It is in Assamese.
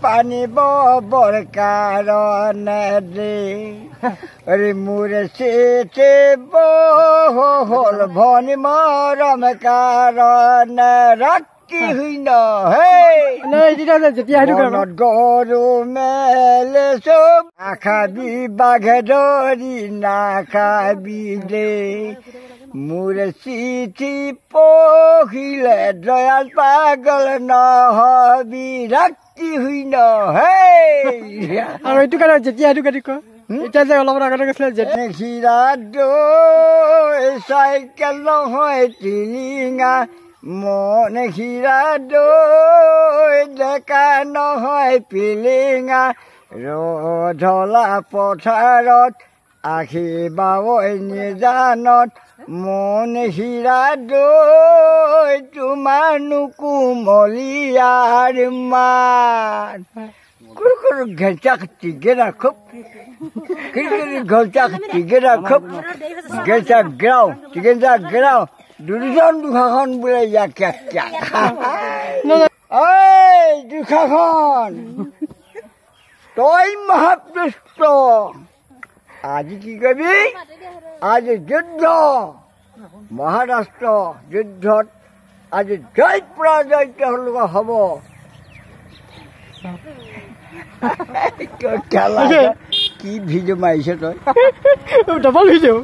পানী বৰ কাৰণে ৰে মোৰে চিঠি হ'ল ভনী মৰম কাৰণে ৰাতি শূন্য মনত গৰু মেলে চব নাখাবি বাঘে ধৰি নাখাবি দেই মোৰে চিঠি পঢ়িলে দয়াল পাগল নহবি ৰাতি শূন্য আৰু এইটো কাৰণে যেতিয়া এইটো কাটি কয় এতিয়া যে অলপ আগতে কৈছিলে হীৰা দৈ চাইকেল নহয় টিলিঙা মনে হীৰা দৈ ডেকা নহয় পিলিঙা ৰধলা পথাৰত আহিবাই নিজানত মন হীৰা দৈ তোমাৰ নুকুমলীয়াৰ মান ঘেঁচাক টিকেৰা খুব ঘেঁচাক টিকেৰা খুব ঘেঁচা গেৰাও টিকেঞ্চা গেৰাও দুজন দুখাখন বোলে ইয়াক দুখাখন তই মহাপুষ্ট আজি কি কৰিবি আজি যুদ্ধ মহাৰাষ্ট্ৰ যুদ্ধত আজি জয় পৰাজয় তেওঁলোকৰ হ'ব কি ভিডিঅ' মাৰিছ তই ডবল ভিডিঅ'